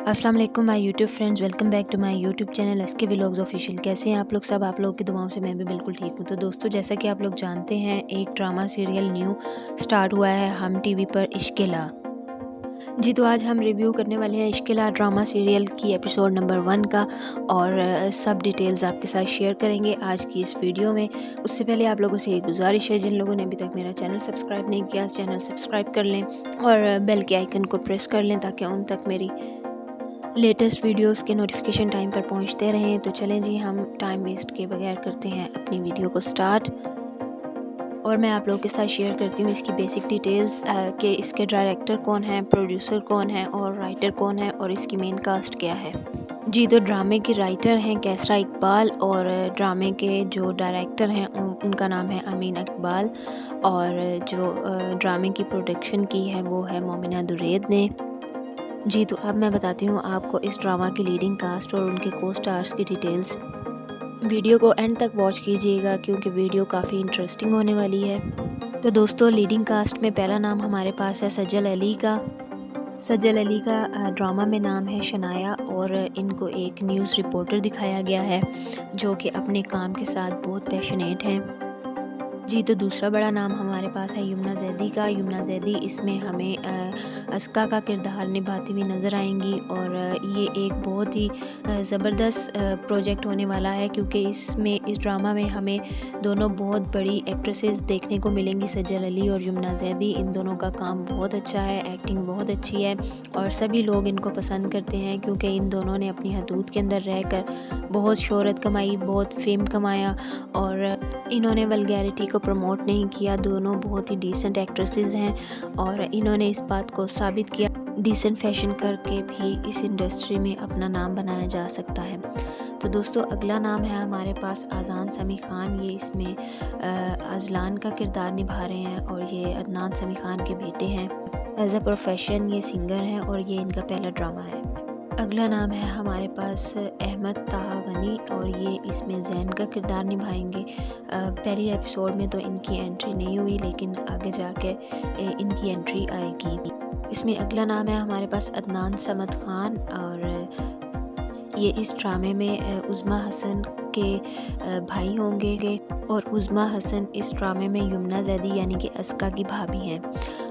अस्सलाम वालेकुम my YouTube friends, welcome back to my YouTube channel SK vlogs official. कैसे हैं आप लोग सब? आप लोगों की दुआओं से मैं भी बिल्कुल ठीक हूँ। तो दोस्तों, जैसा कि आप लोग जानते हैं, एक ड्रामा सीरियल न्यू स्टार्ट हुआ है हम टीवी पर, इश्क़-ए-ला। जी, तो आज हम रिव्यू करने वाले हैं इश्क़-ए-ला ड्रामा सीरियल की एपिसोड नंबर 1 का, और सब डिटेल्स आपके साथ शेयर करेंगे आज की इस वीडियो में। उससे पहले आप लोगों से एक गुजारिश है, जिन लोगों ने अभी तक मेरा चैनल सब्सक्राइब नहीं किया, चैनल सब्सक्राइब कर लें और बेल के आइकन को प्रेस कर लें ताकि उन तक मेरी लेटेस्ट वीडियोस के नोटिफिकेशन टाइम पर पहुंचते रहें। तो चलें जी, हम टाइम वेस्ट किए बगैर करते हैं अपनी वीडियो को स्टार्ट, और मैं आप लोगों के साथ शेयर करती हूँ इसकी बेसिक डिटेल्स कि इसके डायरेक्टर कौन है, प्रोड्यूसर कौन है और राइटर कौन है, और इसकी मेन कास्ट क्या है। जी, तो ड्रामे के राइटर हैं कैसरा इकबाल, और ड्रामे के जो डायरेक्टर हैं उनका नाम है अमीन इकबाल, और जो ड्रामे की प्रोडक्शन की है वो है मोमिना दुरैद ने। जी, तो अब मैं बताती हूँ आपको इस ड्रामा की लीडिंग कास्ट और उनके को स्टार्स की डिटेल्स। वीडियो को एंड तक वॉच कीजिएगा क्योंकि वीडियो काफ़ी इंटरेस्टिंग होने वाली है। तो दोस्तों, लीडिंग कास्ट में पहला नाम हमारे पास है सज्जल अली का। सज्जल अली का ड्रामा में नाम है शनाया, और इनको एक न्यूज़ रिपोर्टर दिखाया गया है जो कि अपने काम के साथ बहुत पैशनेट हैं। जी, तो दूसरा बड़ा नाम हमारे पास है यमुना जैदी का। यमुना जैदी इसमें हमें अस्का का किरदार निभाती हुई नज़र आएंगी, और ये एक बहुत ही ज़बरदस्त प्रोजेक्ट होने वाला है क्योंकि इस ड्रामा में हमें दोनों बहुत बड़ी एक्ट्रेसेस देखने को मिलेंगी। सज्जल अली और यमुना जैदी, इन दोनों का काम बहुत अच्छा है, एक्टिंग बहुत अच्छी है, और सभी लोग इनको पसंद करते हैं क्योंकि इन दोनों ने अपनी हदूद के अंदर रहकर बहुत शोहरत कमाई, बहुत फेम कमाया, और इन्होंने वल्गैरिटी को प्रमोट नहीं किया। दोनों बहुत ही डिसेंट एक्ट्रेसेस हैं और इन्होंने इस बात को साबित किया डिसेंट फैशन करके भी इस इंडस्ट्री में अपना नाम बनाया जा सकता है। तो दोस्तों, अगला नाम है हमारे पास आज़ान समी खान। ये इसमें अजलान का किरदार निभा रहे हैं, और ये अदनान समी खान के बेटे हैं। एज अ प्रोफेशन ये सिंगर हैं, और ये इनका पहला ड्रामा है। अगला नाम है हमारे पास अहमद ताहा गनी, और ये इसमें जैन का किरदार निभाएंगे। पहली एपिसोड में तो इनकी एंट्री नहीं हुई, लेकिन आगे जाके इनकी एंट्री आएगी। इसमें अगला नाम है हमारे पास अदनान समद खान, और ये इस ड्रामे में उज़मा हसन के भाई होंगे, और उज़मा हसन इस ड्रामे में यमुना जैदी यानी कि अस्का की भाभी हैं।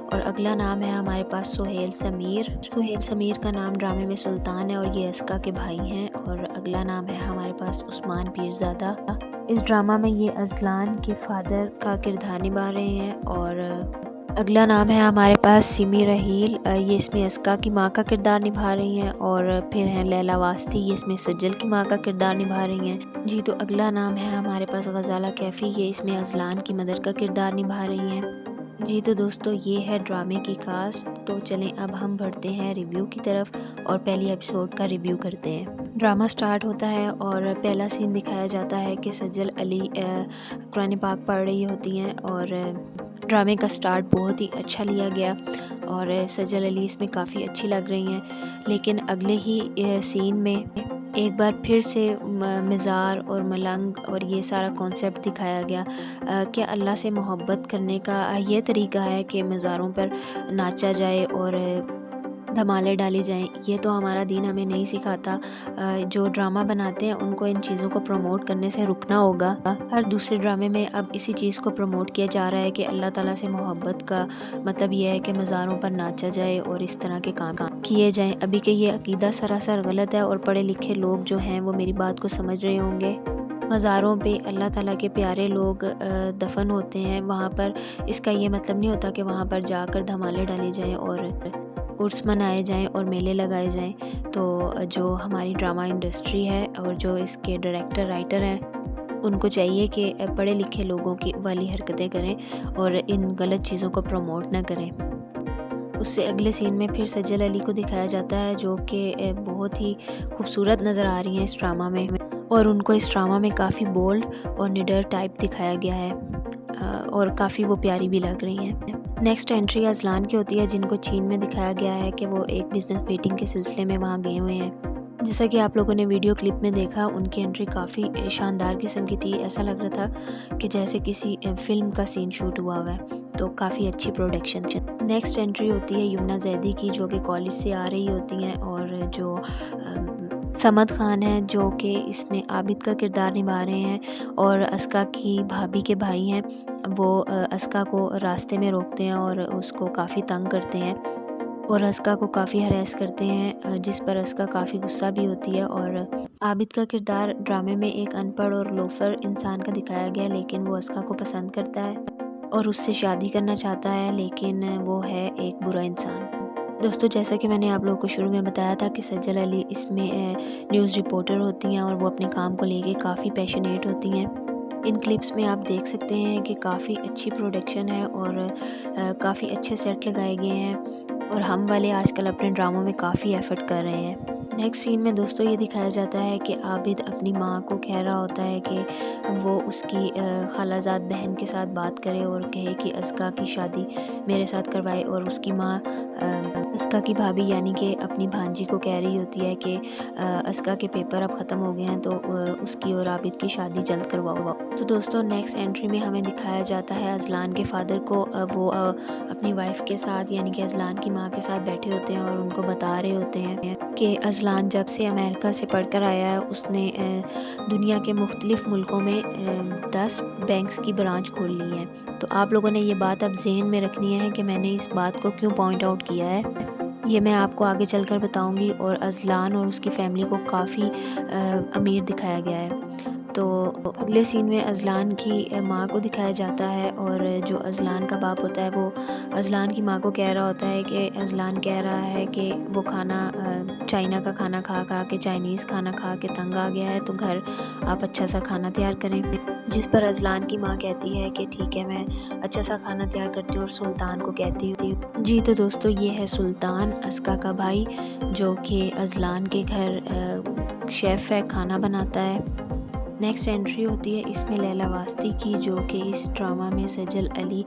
और अगला नाम है हमारे पास सुहेल समीर। सुहेल समीर का नाम ड्रामे में सुल्तान है, और ये अस्का के भाई हैं। और अगला नाम है हमारे पास उस्मान पीरज़ादा। इस ड्रामा में ये अजलान के फादर का किरदार निभा रहे हैं। और अगला नाम है हमारे पास सिमी रहील। ये इसमें अस्का की माँ का किरदार निभा रही हैं। और फिर हैं लैला वास्ती, ये इसमें सज्जल की माँ का किरदार निभा रही हैं। जी, तो अगला नाम है हमारे पास गज़ाला कैफ़ी। ये इसमें अजलान की मदर का किरदार निभा रही हैं। जी, तो दोस्तों, ये है ड्रामे की कास्ट। तो चलें अब हम बढ़ते हैं रिव्यू की तरफ और पहली एपिसोड का रिव्यू करते हैं। ड्रामा स्टार्ट होता है और पहला सीन दिखाया जाता है कि सज्जल अली कुरान पाक पढ़ रही होती हैं, और ड्रामे का स्टार्ट बहुत ही अच्छा लिया गया, और सज्जल अली इसमें काफ़ी अच्छी लग रही हैं। लेकिन अगले ही सीन में एक बार फिर से मज़ार और मलंग और ये सारा कॉन्सेप्ट दिखाया गया। क्या अल्लाह से मोहब्बत करने का ये तरीका है कि मज़ारों पर नाचा जाए और धमाले डाले जाएं? ये तो हमारा दीन हमें नहीं सिखाता। जो ड्रामा बनाते हैं उनको इन चीज़ों को प्रमोट करने से रुकना होगा। हर दूसरे ड्रामे में अब इसी चीज़ को प्रमोट किया जा रहा है कि अल्लाह ताला से मोहब्बत का मतलब ये है कि मज़ारों पर नाचा जाए और इस तरह के काम किए जाएं। अभी के ये अकीदा सरासर गलत है, और पढ़े लिखे लोग जो हैं वो मेरी बात को समझ रहे होंगे। मज़ारों पे अल्लाह ताला के प्यारे लोग दफन होते हैं, वहाँ पर इसका ये मतलब नहीं होता कि वहाँ पर जाकर धमाले डाले जाएं और उर्स मनाए जाएं और मेले लगाए जाएं। तो जो हमारी ड्रामा इंडस्ट्री है और जो इसके डायरेक्टर राइटर हैं, उनको चाहिए कि पढ़े लिखे लोगों की वाली हरकतें करें और इन गलत चीज़ों को प्रमोट ना करें। उससे अगले सीन में फिर सज्जल अली को दिखाया जाता है, जो कि बहुत ही खूबसूरत नज़र आ रही हैं इस ड्रामा में, और उनको इस ड्रामा में काफ़ी बोल्ड और निडर टाइप दिखाया गया है, और काफ़ी वो प्यारी भी लग रही हैं। नेक्स्ट एंट्री अजलान की होती है, जिनको चीन में दिखाया गया है कि वो एक बिज़नेस मीटिंग के सिलसिले में वहाँ गए हुए हैं। जैसा कि आप लोगों ने वीडियो क्लिप में देखा, उनकी एंट्री काफ़ी शानदार किस्म की थी। ऐसा लग रहा था कि जैसे किसी फिल्म का सीन शूट हुआ है। तो काफ़ी अच्छी प्रोडक्शन थी। नेक्स्ट एंट्री होती है यमुना जैदी की, जो कि कॉलेज से आ रही होती हैं, और जो समद खान है जो कि इसमें आबिद का किरदार निभा रहे हैं, और अस्का की भाभी के भाई हैं, वो अस्का को रास्ते में रोकते हैं और उसको काफ़ी तंग करते हैं और अस्का को काफ़ी हरास करते हैं, जिस पर अस्का काफ़ी गुस्सा भी होती है। और आबिद का किरदार ड्रामे में एक अनपढ़ और लोफर इंसान का दिखाया गया, लेकिन वो अस्का को पसंद करता है और उससे शादी करना चाहता है, लेकिन वो है एक बुरा इंसान। दोस्तों, जैसा कि मैंने आप लोगों को शुरू में बताया था कि सज्जल अली इसमें न्यूज़ रिपोर्टर होती हैं और वो अपने काम को लेके काफ़ी पैशनेट होती हैं। इन क्लिप्स में आप देख सकते हैं कि काफ़ी अच्छी प्रोडक्शन है और काफ़ी अच्छे सेट लगाए गए हैं, और हम वाले आजकल अपने ड्रामों में काफ़ी एफर्ट कर रहे हैं। नेक्स्ट सीन में दोस्तों ये दिखाया जाता है कि आबिद अपनी माँ को कह रहा होता है कि वो उसकी खालाजाद बहन के साथ बात करे और कहे कि अस्का की शादी मेरे साथ करवाए, और उसकी माँ अस्का की भाभी यानी कि अपनी भांजी को कह रही होती है कि अस्का के पेपर अब ख़त्म हो गए हैं, तो उसकी और आबिद की शादी जल्द करवाओ। तो दोस्तों, नेक्स्ट एंट्री में हमें दिखाया जाता है अजलान के फादर को। वो अपनी वाइफ के साथ यानी कि अजलान की माँ के साथ बैठे होते हैं और उनको बता रहे होते हैं कि अजलान जब से अमेरिका से पढ़कर आया है, उसने दुनिया के मुख्तलिफ़ मुल्कों में 10 बैंक्स की ब्रांच खोल ली है। तो आप लोगों ने ये बात अब ज़हन में रखनी है कि मैंने इस बात को क्यों पॉइंट आउट किया है, ये मैं आपको आगे चलकर बताऊंगी। और अजलान और उसकी फ़ैमिली को काफ़ी अमीर दिखाया गया है। तो अगले सीन में अजलान की माँ को दिखाया जाता है, और जो अजलान का बाप होता है वो अजलान की माँ को कह रहा होता है कि अजलान कह रहा है कि वो खाना चाइना का खाना खा खा के, चाइनीज़ खाना खा के तंग आ गया है, तो घर आप अच्छा सा खाना तैयार करें। जिस पर अजलान की माँ कहती है कि ठीक है, मैं अच्छा सा खाना तैयार करती हूँ, और सुल्तान को कहती हूँ। जी तो दोस्तों, ये है सुल्तान, अस्का का भाई, जो कि अजलान के घर शेफ़ है, खाना बनाता है। नेक्स्ट एंट्री होती है इसमें लैला वास्ती की, जो कि इस ड्रामा में सज्जल अली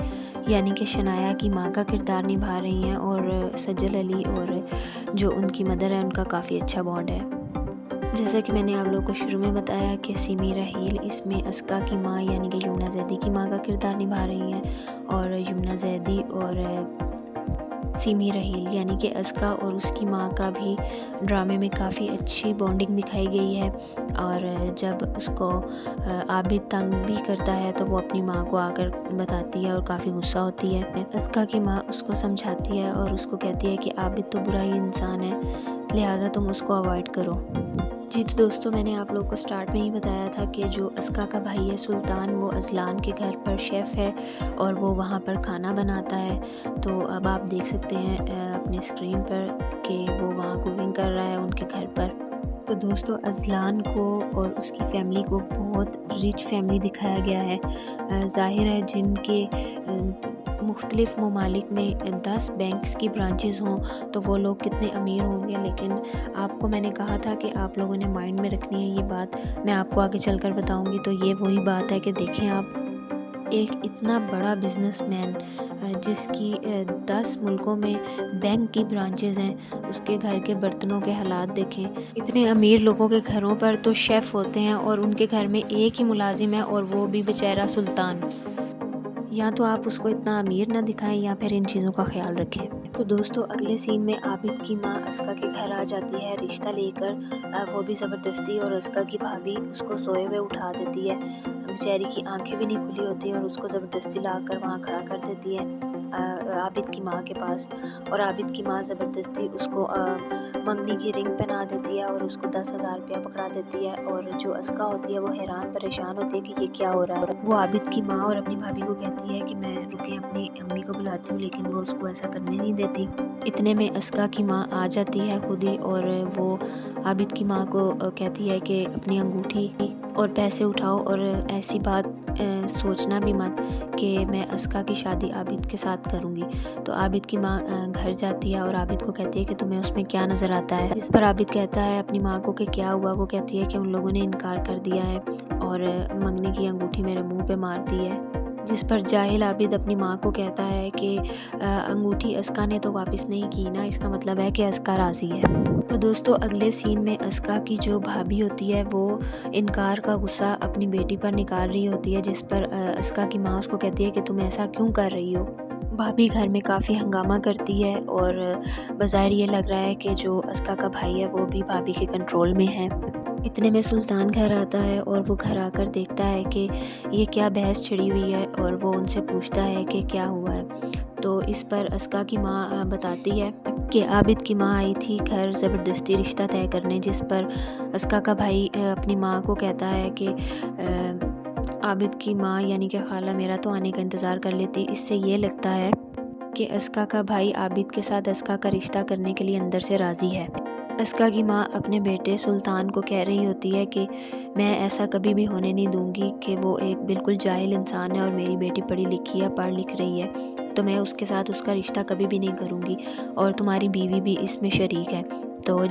यानी कि शनाया की माँ का किरदार निभा रही हैं, और सज्जल अली और जो उनकी मदर है उनका काफ़ी अच्छा बॉन्ड है। जैसा कि मैंने आप लोगों को शुरू में बताया कि सिमी रहील इसमें अस्का की माँ यानी कि यमुना जैदी की माँ का किरदार निभा रही हैं, और यमुना जैदी और सिमी रहील यानी कि अस्का और उसकी माँ का भी ड्रामे में काफ़ी अच्छी बॉन्डिंग दिखाई गई है। और जब उसको आबिद तंग भी करता है तो वो अपनी माँ को आकर बताती है और काफ़ी गुस्सा होती है। अस्का की माँ उसको समझाती है और उसको कहती है कि आबिद तो बुरा ही इंसान है, लिहाजा तुम उसको अवॉइड करो। जी तो दोस्तों, मैंने आप लोगों को स्टार्ट में ही बताया था कि जो अस्का का भाई है सुल्तान, वो अजलान के घर पर शेफ़ है और वो वहाँ पर खाना बनाता है। तो अब आप देख सकते हैं अपने स्क्रीन पर कि वो वहाँ कुकिंग कर रहा है उनके घर पर। तो दोस्तों, अजलान को और उसकी फ़ैमिली को बहुत रिच फैमिली दिखाया गया है। ज़ाहिर है जिनके मुख्तलिफ़ ममालिक में 10 बैंक्स की ब्रांचेज़ हों तो वो लोग कितने अमीर होंगे। लेकिन आपको मैंने कहा था कि आप लोगों ने माइंड में रखनी है ये बात, मैं आपको आगे चलकर बताऊंगी। तो ये वही बात है कि देखें आप, एक इतना बड़ा बिजनेसमैन जिसकी 10 मुल्कों में बैंक की ब्रांचेज़ हैं, उसके घर के बर्तनों के हालात देखें। इतने अमीर लोगों के घरों पर तो शेफ़ होते हैं और उनके घर में एक ही मुलाजिम है, और वो भी बेचारा सुल्तान। या तो आप उसको इतना अमीर ना दिखाएं या फिर इन चीज़ों का ख्याल रखें। तो दोस्तों, अगले सीन में आबिद की माँ अस्का के घर आ जाती है रिश्ता लेकर, वो भी ज़बरदस्ती, और अस्का की भाभी उसको सोए हुए उठा देती है। बेचारी की आंखें भी नहीं खुली होती और उसको ज़बरदस्ती लाकर वहाँ खड़ा कर देती है आबिद की माँ के पास। और आबिद की माँ ज़बरदस्ती उसको मंगनी की रिंग पहना देती है और उसको 10,000 रुपया पकड़ा देती है। और जो अस्का होती है वो हैरान परेशान होती है कि ये क्या हो रहा है। वो आबिद की माँ और अपनी भाभी को कहती है कि मैं रुके अपनी अम्मी को बुलाती हूँ, लेकिन वो उसको ऐसा करने नहीं देती। इतने में अस्का की माँ आ जाती है खुद ही, और वो आबिद की माँ को कहती है कि अपनी अंगूठी और पैसे उठाओ, और ऐसी बात सोचना भी मत कि मैं अस्का की शादी आबिद के साथ करूँगी। तो आबिद की माँ घर जाती है और आबिद को कहती है कि तुम्हें उसमें क्या नज़र आता है। जिस पर आबिद कहता है अपनी माँ को कि क्या हुआ। वो कहती है कि उन लोगों ने इनकार कर दिया है और मंगनी की अंगूठी मेरे मुंह पे मार दी है। जिस पर जाहिल आबिद अपनी माँ को कहता है कि अंगूठी अस्का ने तो वापस नहीं की ना, इसका मतलब है कि अस्का राज़ी है। तो दोस्तों अगले सीन में अस्का की जो भाभी होती है वो इनकार का गुस्सा अपनी बेटी पर निकाल रही होती है, जिस पर अस्का की माँ उसको कहती है कि तुम ऐसा क्यों कर रही हो। भाभी घर में काफ़ी हंगामा करती है और बज़ाहिर ये लग रहा है कि जो अस्का का भाई है वो भी भाभी के कंट्रोल में है। इतने में सुल्तान घर आता है और वो घर आकर देखता है कि ये क्या बहस छिड़ी हुई है और वो उनसे पूछता है कि क्या हुआ है। तो इस पर अस्का की माँ बताती है कि आबिद की माँ आई थी घर ज़बरदस्ती रिश्ता तय करने, जिस पर अस्का का भाई अपनी माँ को कहता है कि आबिद की माँ यानी कि खाला मेरा तो आने का इंतज़ार कर लेती। इससे ये लगता है कि अस्का का भाई आबिद के साथ अस्का का रिश्ता करने के लिए अंदर से राज़ी है। अस्का की माँ अपने बेटे सुल्तान को कह रही होती है कि मैं ऐसा कभी भी होने नहीं दूंगी कि वो एक बिल्कुल जाहिल इंसान है और मेरी बेटी पढ़ी लिखी है, पढ़ लिख रही है, तो मैं उसके साथ उसका रिश्ता कभी भी नहीं करूँगी और तुम्हारी बीवी भी इसमें शरीक है। तो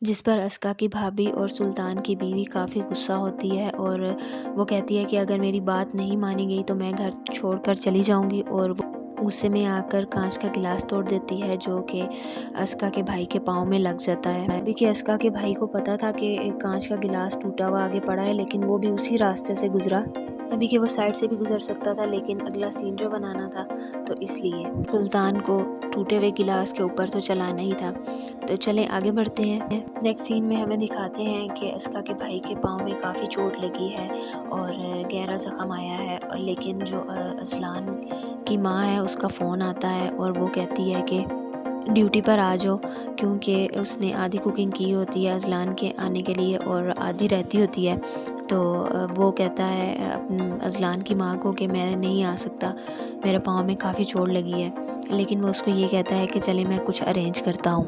जिस पर अस्का की भाभी और सुल्तान की बीवी काफ़ी गुस्सा होती है और वो कहती है कि अगर मेरी बात नहीं मानी गई तो मैं घर छोड़कर चली जाऊंगी, और वो गुस्से में आकर कांच का गिलास तोड़ देती है जो कि अस्का के भाई के पाँव में लग जाता है। अभी कि अस्का के भाई को पता था कि एक कांच का गिलास टूटा हुआ आगे पड़ा है, लेकिन वो भी उसी रास्ते से गुजरा। अभी कि वो साइड से भी गुजर सकता था, लेकिन अगला सीन जो बनाना था तो इसलिए सुल्तान को टूटे हुए गिलास के ऊपर तो चलाना ही था। तो चलें आगे बढ़ते हैं। नेक्स्ट सीन में हमें दिखाते हैं कि अस्का के भाई के पाँव में काफ़ी चोट लगी है और गहरा ज़ख्म आया है, और लेकिन जो असलान की माँ है उसका फ़ोन आता है और वो कहती है कि ड्यूटी पर आ जाओ, क्योंकि उसने आधी कुकिंग की होती है अजलान के आने के लिए और आधी रहती होती है। तो वो कहता है अजलान की माँ को कि मैं नहीं आ सकता, मेरे पाँव में काफ़ी चोट लगी है, लेकिन वो उसको ये कहता है कि चले मैं कुछ अरेंज करता हूँ।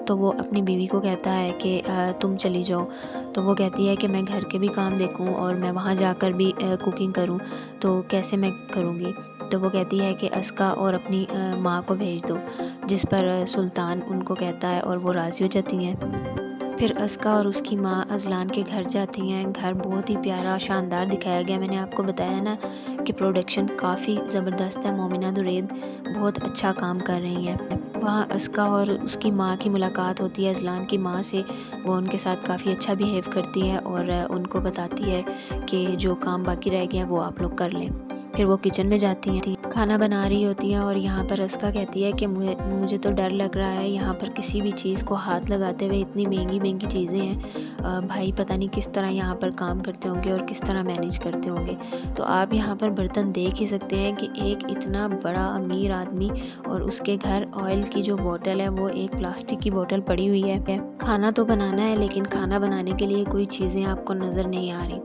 तो वो अपनी बीवी को कहता है कि तुम चली जाओ। तो वो कहती है कि मैं घर के भी काम देखूँ और मैं वहाँ जाकर भी कुकिंग करूँ, तो कैसे मैं करूँगी। तो वो कहती है कि अस्का और अपनी माँ को भेज दो, जिस पर सुल्तान उनको कहता है और वो राज़ी हो जाती हैं। फिर अस्का और उसकी माँ अजलान के घर जाती हैं। घर बहुत ही प्यारा शानदार दिखाया गया। मैंने आपको बताया ना कि प्रोडक्शन काफ़ी ज़बरदस्त है। मोमिना दुरैद बहुत अच्छा काम कर रही हैं। वहाँ अस्का और उसकी माँ की मुलाकात होती है अजलान की माँ से। वो उनके साथ काफ़ी अच्छा बिहेव करती है और उनको बताती है कि जो काम बाकी रह गया वो आप लोग कर लें। फिर वो किचन में जाती हैं, खाना बना रही होती हैं और यहाँ पर अस्का कहती है कि मुझे तो डर लग रहा है यहाँ पर किसी भी चीज़ को हाथ लगाते हुए। इतनी महंगी महंगी चीज़ें हैं, भाई पता नहीं किस तरह यहाँ पर काम करते होंगे और किस तरह मैनेज करते होंगे। तो आप यहाँ पर बर्तन देख ही सकते हैं कि एक इतना बड़ा अमीर आदमी और उसके घर ऑयल की जो बोतल है वो एक प्लास्टिक की बोतल पड़ी हुई है। खाना तो बनाना है, लेकिन खाना बनाने के लिए कोई चीज़ें आपको नज़र नहीं आ रही।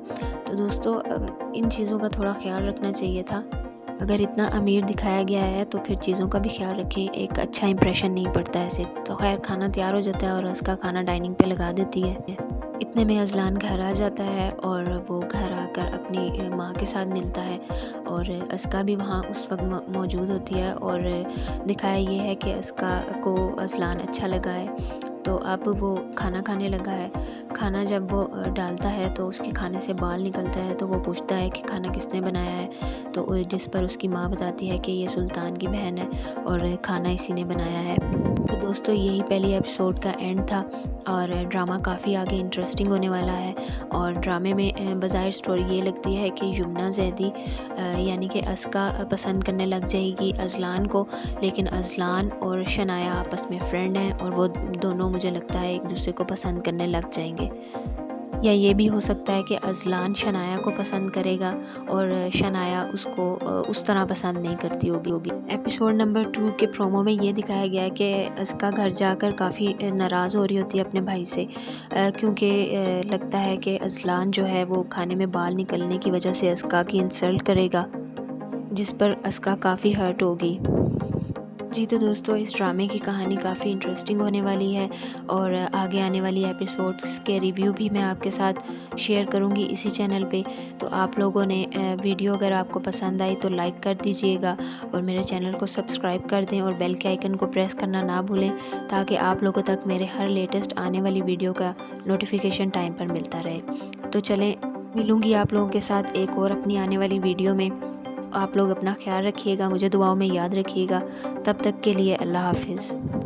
तो दोस्तों इन चीज़ों का थोड़ा ख्याल रखना चाहिए था। अगर इतना अमीर दिखाया गया है तो फिर चीज़ों का भी ख्याल रखें, एक अच्छा इंप्रेशन नहीं पड़ता ऐसे। तो खैर खाना तैयार हो जाता है और उसका खाना डाइनिंग पे लगा देती है। इतने में अजलान घर आ जाता है और वो घर आकर अपनी माँ के साथ मिलता है और अस्का भी वहाँ उस वक्त मौजूद होती है और दिखाया ये है कि अस्का को अजलान अच्छा लगा है। तो अब वो खाना खाने लगा है। खाना जब वो डालता है तो उसके खाने से बाल निकलता है, तो वो पूछता है कि खाना किसने बनाया है। तो जिस पर उसकी माँ बताती है कि ये सुल्तान की बहन है और खाना इसी ने बनाया है। तो दोस्तों यही पहली एपिसोड का एंड था और ड्रामा काफ़ी आगे इंटरेस्टिंग होने वाला है। और ड्रामे में बज़ाहिर स्टोरी ये लगती है कि यमुना ज़ैदी यानी कि अस्का पसंद करने लग जाएगी अजलान को, लेकिन अजलान और शनाया आपस में फ्रेंड हैं और वो दोनों मुझे लगता है एक दूसरे को पसंद करने लग जाएंगे। या ये भी हो सकता है कि अजलान शनाया को पसंद करेगा और शनाया उसको उस तरह पसंद नहीं करती होगी। एपिसोड नंबर 2 के प्रोमो में ये दिखाया गया है कि अस्का घर जाकर काफ़ी नाराज़ हो रही होती है अपने भाई से, क्योंकि लगता है कि अजलान जो है वो खाने में बाल निकलने की वजह से अस्का की इंसल्ट करेगा, जिस पर अस्का काफ़ी हर्ट होगी। जी तो दोस्तों इस ड्रामे की कहानी काफ़ी इंटरेस्टिंग होने वाली है और आगे आने वाली एपिसोड्स के रिव्यू भी मैं आपके साथ शेयर करूंगी इसी चैनल पे। तो आप लोगों ने वीडियो अगर आपको पसंद आई तो लाइक कर दीजिएगा और मेरे चैनल को सब्सक्राइब कर दें और बेल के आइकन को प्रेस करना ना भूलें, ताकि आप लोगों तक मेरे हर लेटेस्ट आने वाली वीडियो का नोटिफिकेशन टाइम पर मिलता रहे। तो चलें मिलूँगी आप लोगों के साथ एक और अपनी आने वाली वीडियो में। आप लोग अपना ख्याल रखिएगा, मुझे दुआओं में याद रखिएगा। तब तक के लिए अल्लाह हाफ़िज़।